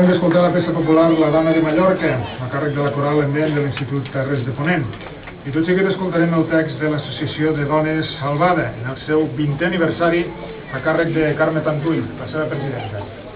Acabem d'escoltar la peça popular La Dama de Mallorca, a càrrec de la coral Ambient de l'Institut Terres de Ponent. I tot seguit escoltarem el text de l'Associació de Dones Albada, en el seu 20è aniversari, a càrrec de Carme Tantull, la seva presidenta.